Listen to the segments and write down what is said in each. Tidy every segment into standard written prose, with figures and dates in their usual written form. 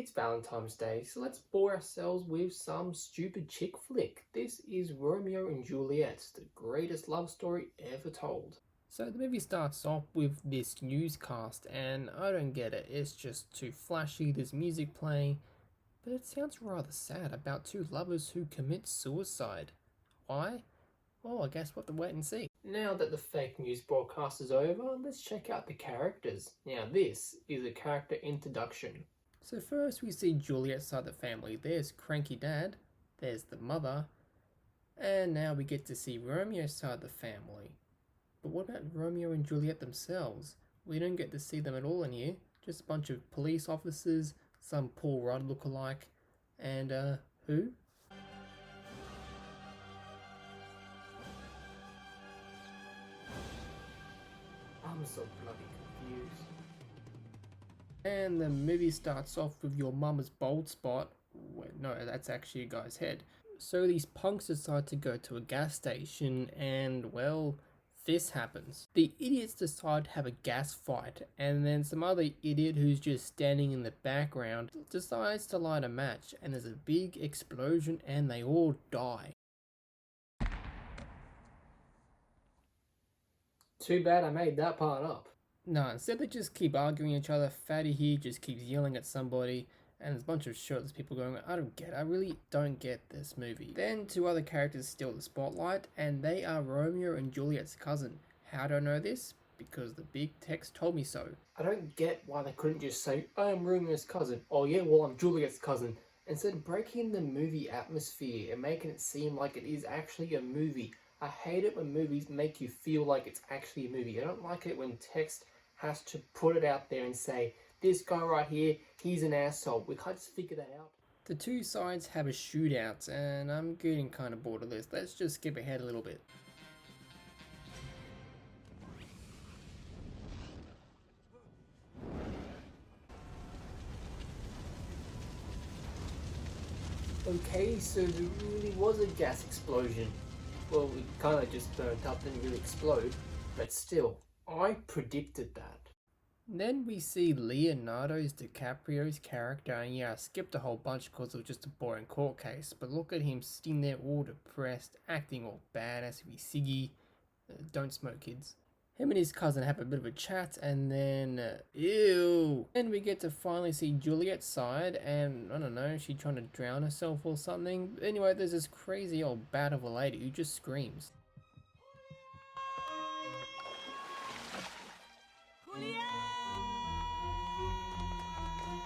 It's Valentine's Day, so let's bore ourselves with some stupid chick flick. This is Romeo and Juliet, the greatest love story ever told. So the movie starts off with this newscast, and I don't get it. It's just too flashy, there's music playing, but it sounds rather sad about two lovers who commit suicide. Why? Well, I guess we'll have to wait and see. Now that the fake news broadcast is over, let's check out the characters. Now this is a character introduction. So first we see Juliet's side of the family. There's cranky dad, there's the mother, and now we get to see Romeo's side of the family. But what about Romeo and Juliet themselves? We don't get to see them at all in here. Just a bunch of police officers, some Paul Rudd lookalike, and who? I'm so bloody confused. And the movie starts off with your mama's bald spot. Wait, no, that's actually a guy's head. So these punks decide to go to a gas station and, well, this happens. The idiots decide to have a gas fight, and then some other idiot who's just standing in the background decides to light a match, and there's a big explosion and they all die. Too bad I made that part up. No, instead they just keep arguing each other. Fatty here just keeps yelling at somebody, and there's a bunch of shirtless people going, I don't get it. I really don't get this movie. Then two other characters steal the spotlight, and they are Romeo and Juliet's cousin. How do I know this? Because the big text told me so. I don't get why they couldn't just say, I am Romeo's cousin. Oh yeah, well I'm Juliet's cousin. Instead of breaking the movie atmosphere and making it seem like it is actually a movie. I hate it when movies make you feel like it's actually a movie. I don't like it when text has to put it out there and say, this guy right here, he's an asshole. We can't just figure that out. The two sides have a shootout, and I'm getting kind of bored of this. Let's just skip ahead a little bit. Okay, so there really was a gas explosion. Well, it kind of just burnt up, didn't really explode, but still, I predicted that. Then we see Leonardo DiCaprio's character, and yeah, I skipped a whole bunch because it was just a boring court case, but look at him sitting there all depressed, acting all badass if he's Siggy. Don't smoke, kids. Him and his cousin have a bit of a chat, and then, ew! Then we get to finally see Juliet's side, and I don't know, is she trying to drown herself or something? Anyway, there's this crazy old bat of a lady who just screams.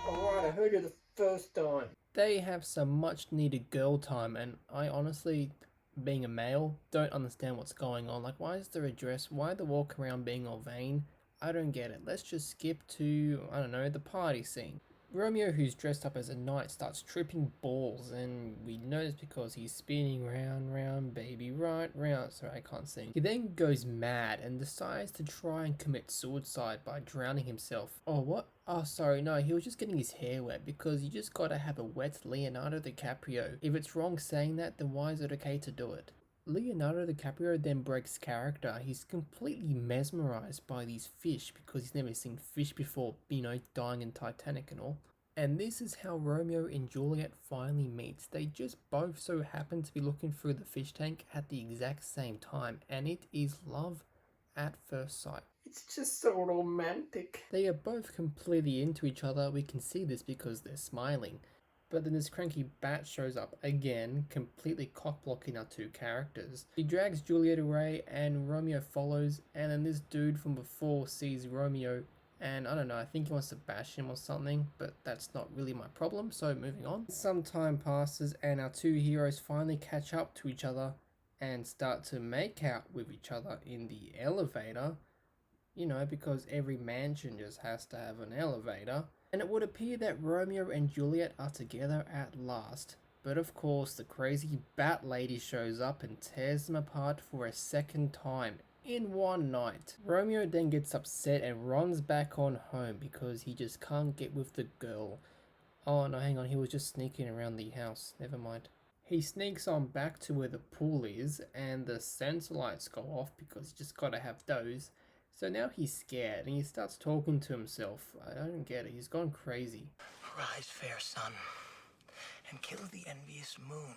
Alright, I heard it the first time. They have some much needed girl time, and I honestly, being a male, don't understand what's going on. Like, why is there a dress? Why the walk around being all vain? I don't get it. Let's just skip to, I don't know, the party scene. Romeo, who's dressed up as a knight, starts tripping balls, and we know this because he's spinning round, round, baby, right round. Sorry, I can't sing. He then goes mad and decides to try and commit suicide by drowning himself. Oh, what? Oh, sorry, no, he was just getting his hair wet, because you just gotta have a wet Leonardo DiCaprio. If it's wrong saying that, then why is it okay to do it? Leonardo DiCaprio then breaks character. He's completely mesmerized by these fish because he's never seen fish before, you know, dying in Titanic and all. And this is how Romeo and Juliet finally meet. They just both so happen to be looking through the fish tank at the exact same time, and it is love at first sight. It's just so romantic. They are both completely into each other. We can see this because they're smiling. But then this cranky bat shows up again, completely cock-blocking our two characters. He drags Juliet away and Romeo follows, and then this dude from before sees Romeo, and I don't know, I think he wants to bash him or something, but that's not really my problem, so moving on. Some time passes and our two heroes finally catch up to each other and start to make out with each other in the elevator. You know, because every mansion just has to have an elevator. And it would appear that Romeo and Juliet are together at last. But of course, the crazy bat lady shows up and tears them apart for a second time in one night. Romeo then gets upset and runs back on home because he just can't get with the girl. Oh no, hang on, he was just sneaking around the house. Never mind. He sneaks on back to where the pool is, and the sensor lights go off because you just gotta have those. So now he's scared and he starts talking to himself. I don't get it, he's gone crazy. Rise, fair sun, and kill the envious moon,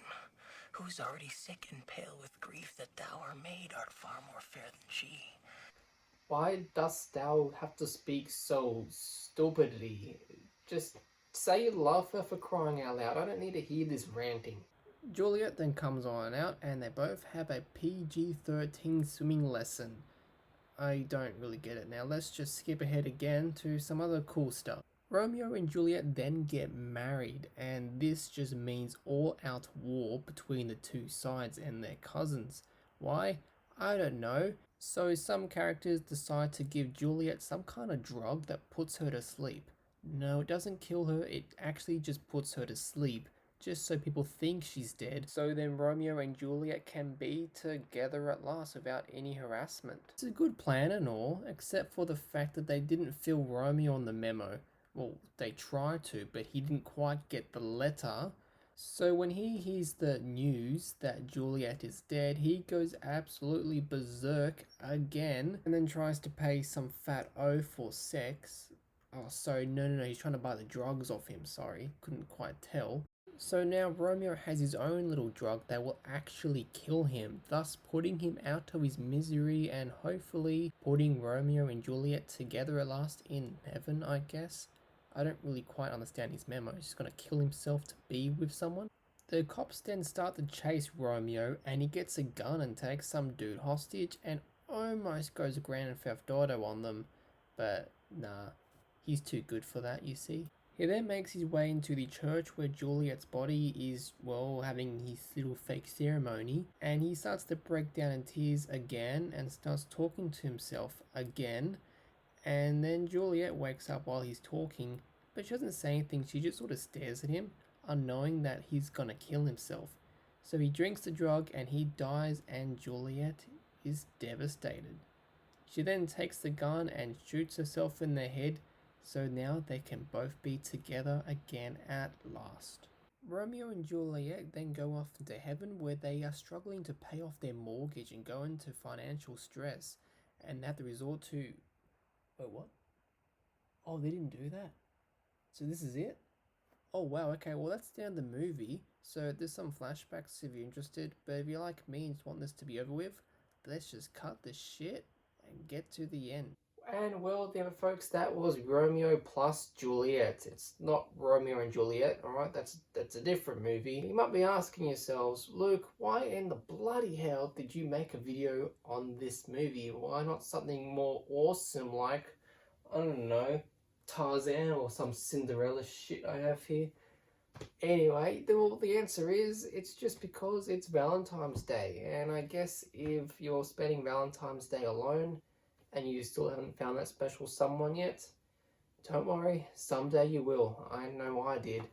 who's already sick and pale with grief that thou, her maid, art far more fair than she. Why dost thou have to speak so stupidly? Just say you love her, for crying out loud. I don't need to hear this ranting. Juliet then comes on out and they both have a PG-13 swimming lesson. I don't really get it now. Let's just skip ahead again to some other cool stuff. Romeo and Juliet then get married, and this just means all out war between the two sides and their cousins. Why? I don't know. So some characters decide to give Juliet some kind of drug that puts her to sleep. No, it doesn't kill her, it actually just puts her to sleep, just so people think she's dead, so then Romeo and Juliet can be together at last without any harassment. It's a good plan and all, except for the fact that they didn't fill Romeo on the memo. Well, they tried to, but he didn't quite get the letter. So when he hears the news that Juliet is dead, he goes absolutely berserk again, and then tries to pay some fat O for sex. Oh, sorry, no, he's trying to buy the drugs off him, sorry, couldn't quite tell. So now Romeo has his own little drug that will actually kill him, thus putting him out of his misery and hopefully putting Romeo and Juliet together at last in heaven, I guess. I don't really quite understand his memo. He's just gonna kill himself to be with someone. The cops then start to chase Romeo and he gets a gun and takes some dude hostage and almost goes grand theft auto on them. But nah, he's too good for that, you see. He then makes his way into the church where Juliet's body is, well, having his little fake ceremony, and he starts to break down in tears again and starts talking to himself again. And then Juliet wakes up while he's talking, but she doesn't say anything, she just sort of stares at him, unknowing that he's gonna kill himself. So he drinks the drug and he dies, and Juliet is devastated. She then takes the gun and shoots herself in the head, so now they can both be together again at last. Romeo and Juliet then go off into heaven where they are struggling to pay off their mortgage and go into financial stress, and have to resort to... Wait, what? Oh, they didn't do that? So this is it? Oh wow, okay, well that's the end of the movie. So there's some flashbacks if you're interested, but if you're like me and just want this to be over with, let's just cut the shit and get to the end. And well then folks, that was Romeo plus Juliet. It's not Romeo and Juliet, alright? That's a different movie. You might be asking yourselves, Luke, why in the bloody hell did you make a video on this movie? Why not something more awesome like, I don't know, Tarzan or some Cinderella shit I have here? Anyway, the answer is, it's just because it's Valentine's Day, and I guess if you're spending Valentine's Day alone, and you still haven't found that special someone yet, don't worry, someday you will. I know I did.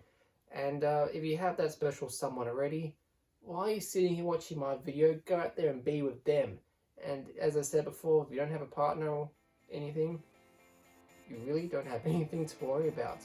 And if you have that special someone already, why are you sitting here watching my video? Go out there and be with them. And as I said before, if you don't have a partner or anything, you really don't have anything to worry about.